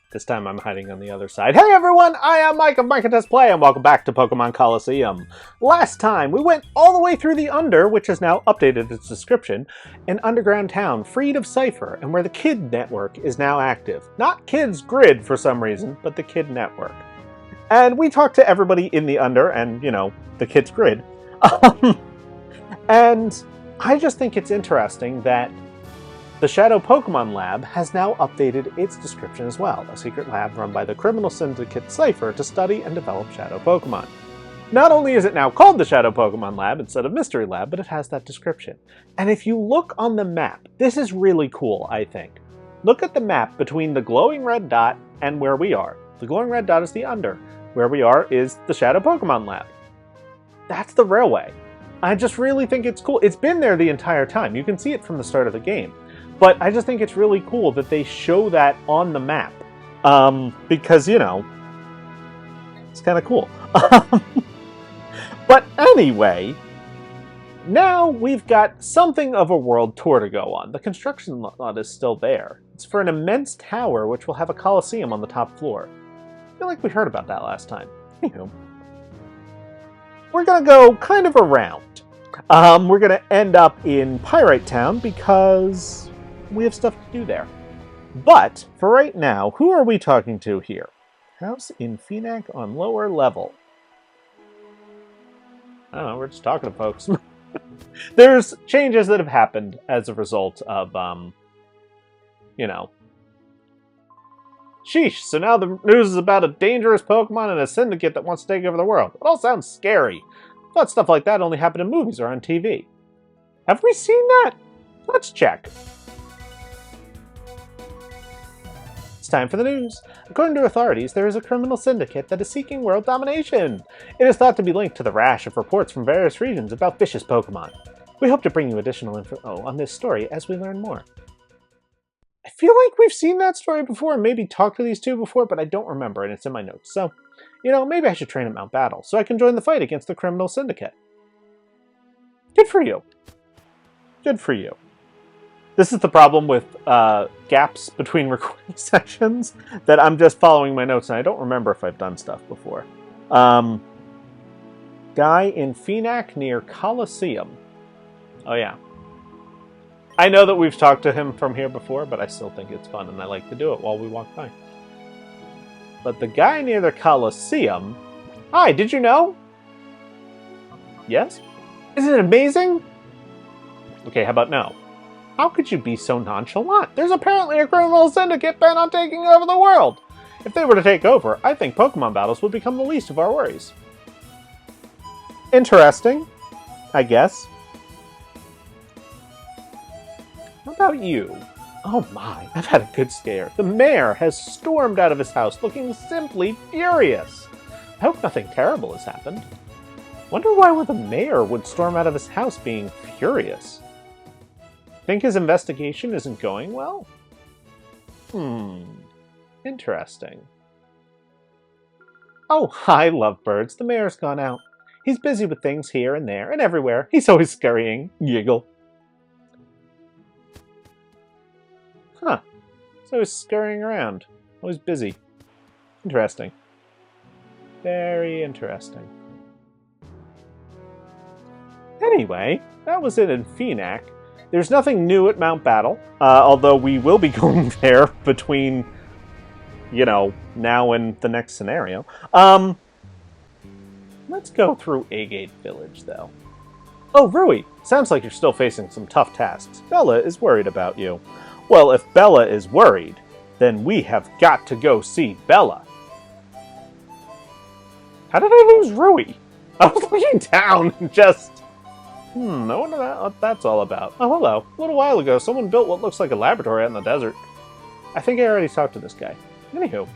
This time I'm hiding on the other side. Hey everyone, I am Mike of Mike Does Play, and welcome back to Pokemon Colosseum. Last time, we went all the way through the Under, which has now updated its description, an underground town freed of Cipher, and where the Kid Network is now active. Not Kid's Grid for some reason, but the Kid Network. And we talked to everybody in the Under, and, you know, the Kid's Grid. And I just think it's interesting that the Shadow Pokemon Lab has now updated its description as well, a secret lab run by the criminal syndicate Cipher to study and develop Shadow Pokemon. Not only is it now called the Shadow Pokemon Lab instead of Mystery Lab, but it has that description. And if you look on the map, this is really cool, I think. Look at the map between the glowing red dot and where we are. The glowing red dot is the Under. Where we are is the Shadow Pokemon Lab. That's the railway. I just really think it's cool. It's been there the entire time. You can see it from the start of the game. But I just think it's really cool that they show that on the map. Because, you know, it's kind of cool. But anyway, now we've got something of a world tour to go on. The construction lot is still there. It's for an immense tower which will have a Colosseum on the top floor. I feel like we heard about that last time. Anywho, we're going to go kind of around. We're going to end up in Pyrite Town because we have stuff to do there. But, for right now, who are we talking to here? House in Phoenix on lower level. I don't know, we're just talking to folks. There's changes that have happened as a result of, you know. Sheesh, so now the news is about a dangerous Pokemon and a syndicate that wants to take over the world. It all sounds scary. I thought stuff like that only happened in movies or on TV. Have we seen that? Let's check. It's time for the news. According to authorities, there is a criminal syndicate that is seeking world domination. It is thought to be linked to the rash of reports from various regions about vicious Pokemon. We hope to bring you additional info on this story as we learn more. I feel like we've seen that story before and maybe talked to these two before, but I don't remember, and it's in my notes. So, you know, maybe I should train at Mount Battle so I can join the fight against the criminal syndicate. Good for you. Good for you. This is the problem with gaps between recording sessions, that I'm just following my notes, and I don't remember if I've done stuff before. Guy in Phoenix near Colosseum. Oh, yeah. I know that we've talked to him from here before, but I still think it's fun, and I like to do it while we walk by. But the guy near the Colosseum... Hi, did you know? Yes? Isn't it amazing? Okay, how about no? How could you be so nonchalant? There's apparently a criminal syndicate bent on taking over the world. If they were to take over, I think Pokemon battles would become the least of our worries. Interesting, I guess. How about you? Oh my, I've had a good scare. The mayor has stormed out of his house looking simply furious. I hope nothing terrible has happened. Wonder why the mayor would storm out of his house being furious. Think his investigation isn't going well? Interesting. Oh, hi, lovebirds. The mayor's gone out. He's busy with things here and there and everywhere. He's always scurrying. Giggle. Huh. He's always scurrying around. Always busy. Interesting. Very interesting. Anyway, that was it in Phoenix. There's nothing new at Mount Battle, although we will be going there between, you know, now and the next scenario. Let's go through Agate Village, though. Oh, Rui! Sounds like you're still facing some tough tasks. Bella is worried about you. Well, if Bella is worried, then we have got to go see Bella. How did I lose Rui? I was looking down and just... I wonder what that's all about. Oh, hello. A little while ago, someone built what looks like a laboratory out in the desert. I think I already talked to this guy. Anywho,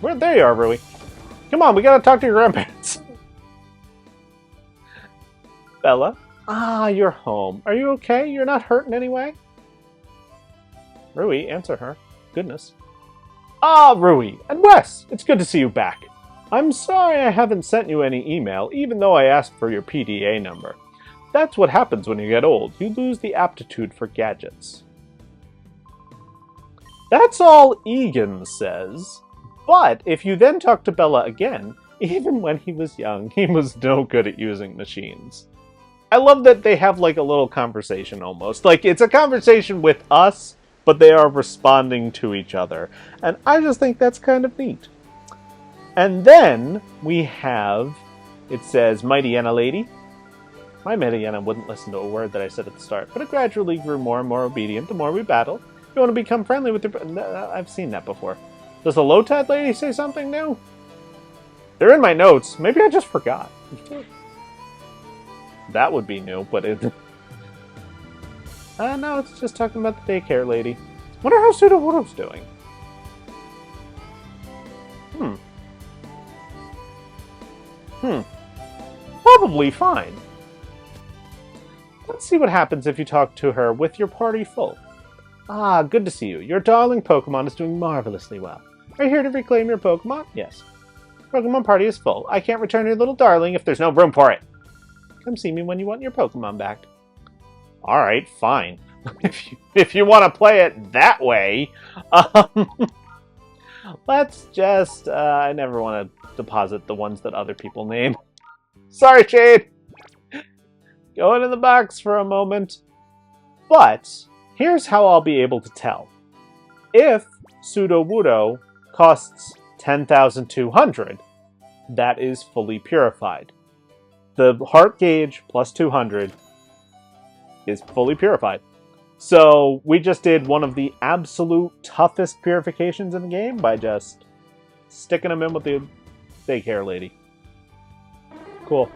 there you are, Rui. Come on, we gotta talk to your grandparents. Bella? Ah, you're home. Are you okay? You're not hurt in any way? Rui, answer her. Goodness. Ah, Rui, and Wes, it's good to see you back. I'm sorry I haven't sent you any email, even though I asked for your PDA number. That's what happens when you get old. You lose the aptitude for gadgets. That's all Egan says. But if you then talk to Bella again, even when he was young, he was no good at using machines. I love that they have like a little conversation almost. Like it's a conversation with us, but they are responding to each other. And I just think that's kind of neat. And then we have, it says, Mighty Yenna Lady. My Mighty Yenna wouldn't listen to a word that I said at the start, but it gradually grew more and more obedient the more we battled. You want to become friendly with the... I've seen that before. Does the Lotad lady say something new? They're in my notes. Maybe I just forgot. That would be new, but it... no, it's just talking about the daycare lady. Wonder how Sudowoodo's doing. Probably fine. Let's see what happens if you talk to her with your party full. Ah, good to see you. Your darling Pokemon is doing marvelously well. Are you here to reclaim your Pokemon? Yes. Pokemon party is full. I can't return your little darling if there's no room for it. Come see me when you want your Pokemon back. Alright, fine. if you want to play it that way. Let's just... I never want to deposit the ones that other people name. Sorry, Shade! Go into the box for a moment. But, here's how I'll be able to tell. If Sudowoodo costs 10,200, that is fully purified. The heart gauge plus 200 is fully purified. So we just did one of the absolute toughest purifications in the game by just sticking them in with the daycare lady. Cool.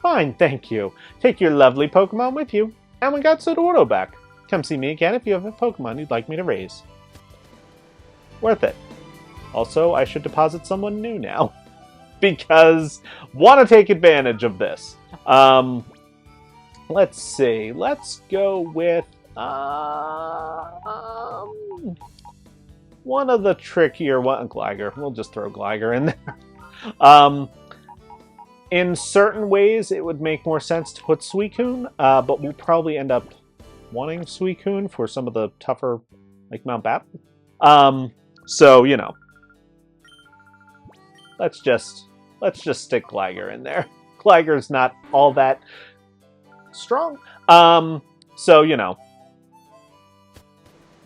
Fine, thank you. Take your lovely Pokemon with you. And we got Sudowoodo back. Come see me again if you have a Pokemon you'd like me to raise. Worth it. Also, I should deposit someone new now. Because want to take advantage of this. Let's see. Let's go with one of the trickier ones. Gligar. We'll just throw Gligar in there. In certain ways, it would make more sense to put Suicune, but we'll probably end up wanting Suicune for some of the tougher, like Mount Battle. So you know, let's just stick Gligar in there. Gligar's not all that strong, so you know,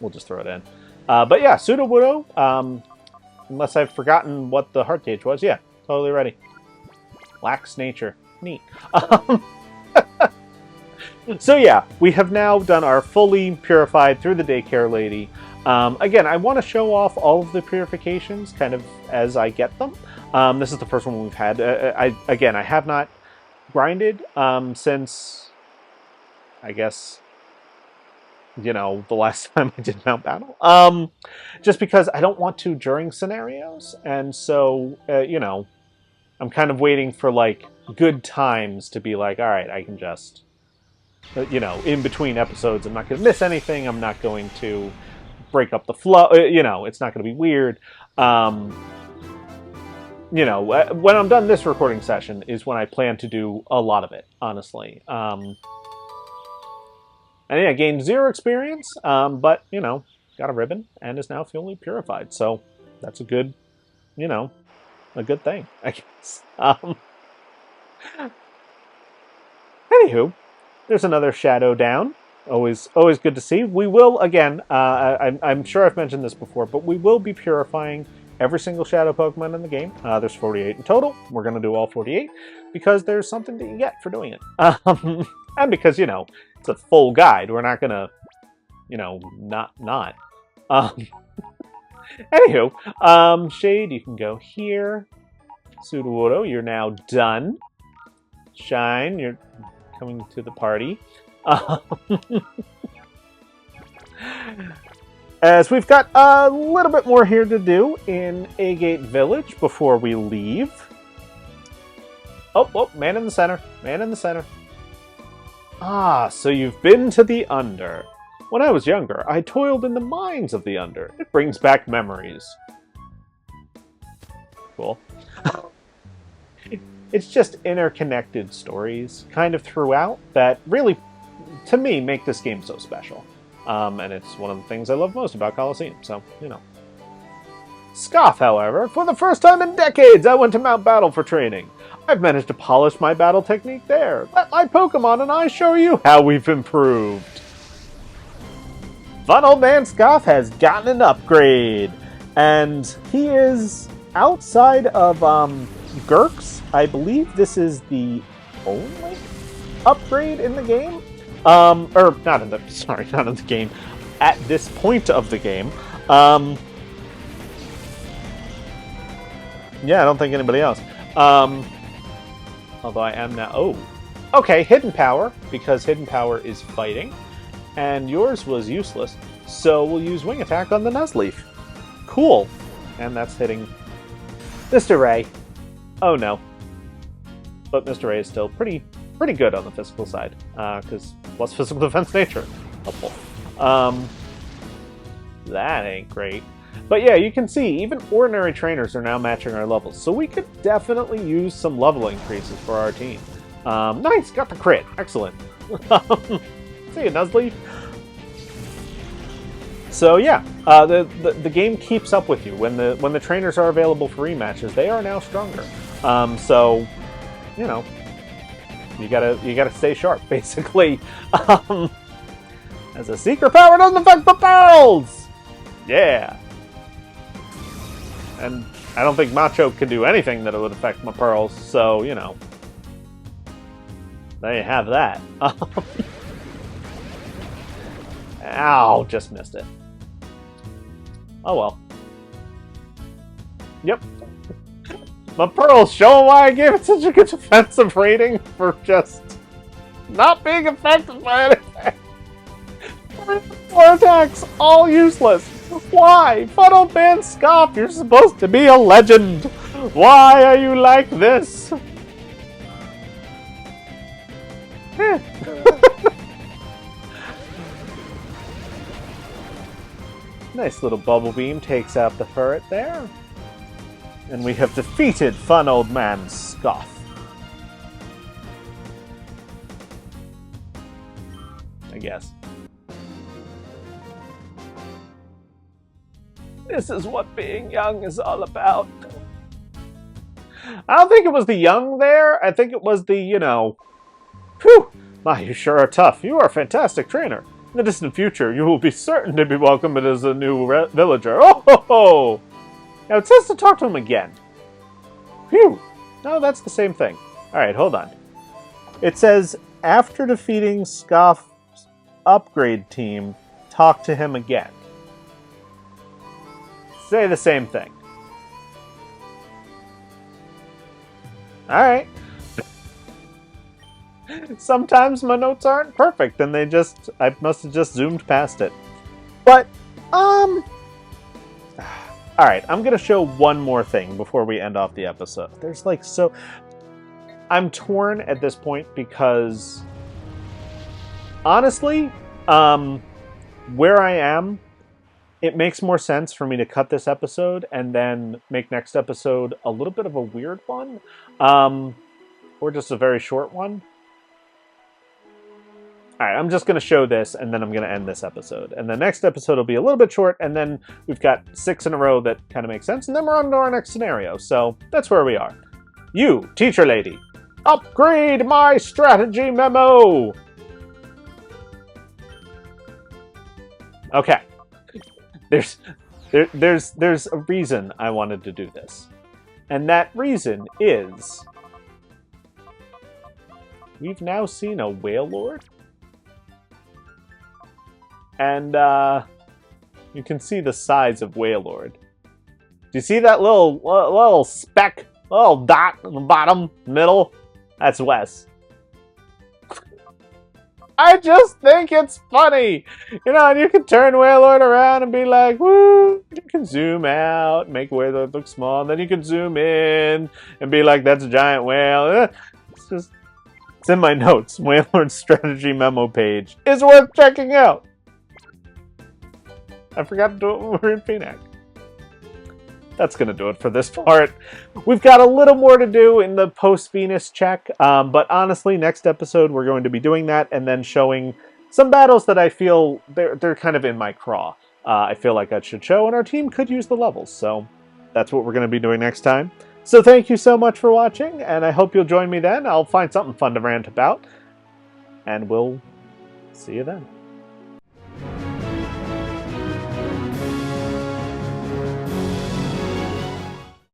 we'll just throw it in. But yeah, Sudowoodo. Unless I've forgotten what the heart gauge was, yeah, totally ready. Lax nature. Neat. So yeah, we have now done our fully purified through the daycare lady. Again, I want to show off all of the purifications kind of as I get them. This is the first one we've had. I have not grinded since, I guess, you know, the last time I did Mount Battle. Just because I don't want to during scenarios, and so, you know, I'm kind of waiting for, like, good times to be like, alright, I can just, you know, in between episodes, I'm not going to miss anything, I'm not going to break up the flow, you know, it's not going to be weird. You know, when I'm done this recording session is when I plan to do a lot of it, honestly. And yeah, gained 0 experience, but, you know, got a ribbon and is now fully purified, so that's a good, you know, a good thing, I guess. Anywho, there's another shadow down. Always good to see. We will, again, I'm sure I've mentioned this before, but we will be purifying every single shadow Pokemon in the game. There's 48 in total. We're going to do all 48 because there's something that you get for doing it. And because, you know, it's a full guide. We're not going to, you know, not. Anywho, Shade, you can go here. Sudowoodo, you're now done. Shine, you're coming to the party. As we've got a little bit more here to do in Agate Village before we leave. Oh, man in the center. Man in the center. Ah, so you've been to the Under. When I was younger, I toiled in the mines of the Under. It brings back memories. Cool. It's just interconnected stories kind of throughout that really, to me, make this game so special. And it's one of the things I love most about Colosseum, so, you know. Scoff, however, for the first time in decades, I went to Mount Battle for training. I've managed to polish my battle technique there. Let my Pokemon and I show you how we've improved. Fun Old Man Scoff has gotten an upgrade, and he is outside of Gurks. I believe this is the only upgrade in the game. Or not in the game. At this point of the game. Yeah, I don't think anybody else. Although I am now... Oh. Okay, Hidden Power, because Hidden Power is fighting. And yours was useless, so we'll use Wing Attack on the Nuzleaf. Cool. And that's hitting Mr. Ray. Oh no. But Mr. Ray is still pretty good on the physical side, because plus physical defense nature. Helpful. That ain't great. But yeah, you can see, even ordinary trainers are now matching our levels, so we could definitely use some level increases for our team. Nice, got the crit. Excellent. See you, Nuzleaf. So yeah, the game keeps up with you. When the trainers are available for rematches, they are now stronger. So, you know, you gotta stay sharp, basically. As a secret power doesn't affect the pearls! Yeah. And I don't think Macho can do anything that would affect my pearls, so, you know. There you have that. Ow, just missed it. Oh well. Yep. My pearls showing why I gave it such a good defensive rating for just not being affected by anything. 4 attacks, all useless. Why? Fun Old Man Scoff, you're supposed to be a legend. Why are you like this? Nice little bubble beam takes out the ferret there. And we have defeated Fun Old Man Scoff. I guess. This is what being young is all about. I don't think it was the young there. I think it was the, you know... Whew! My, you sure are tough. You are a fantastic trainer. In the distant future, you will be certain to be welcomed as a new villager. Oh ho ho! Now it says to talk to him again. Phew! No, that's the same thing. Alright, hold on. It says, after defeating Scoff's upgrade team, talk to him again. Say the same thing. Alright. Sometimes my notes aren't perfect, and I must have just zoomed past it. But, alright, I'm gonna show one more thing before we end off the episode. There's like I'm torn at this point because, honestly, where I am, it makes more sense for me to cut this episode and then make next episode a little bit of a weird one, or just a very short one. Alright, I'm just going to show this, and then I'm going to end this episode. And the next episode will be a little bit short, and then we've got 6 in a row that kind of make sense, and then we're on to our next scenario. So, that's where we are. You, teacher lady, upgrade my strategy memo! Okay. There's a reason I wanted to do this. And that reason is... we've now seen a Whale Lord. And, you can see the size of Wailord. Do you see that little speck, little dot on the bottom, middle? That's Wes. I just think it's funny! You know, and you can turn Wailord around and be like, woo! You can zoom out, make Wailord look small, and then you can zoom in and be like, that's a giant whale. It's in my notes. Wailord's strategy memo page is worth checking out. I forgot to do it when we were in Phoenix. That's going to do it for this part. We've got a little more to do in the post-Venus check, but honestly, next episode we're going to be doing that and then showing some battles that I feel they're kind of in my craw. I feel like I should show, and our team could use the levels, so that's what we're going to be doing next time. So thank you so much for watching, and I hope you'll join me then. I'll find something fun to rant about, and we'll see you then.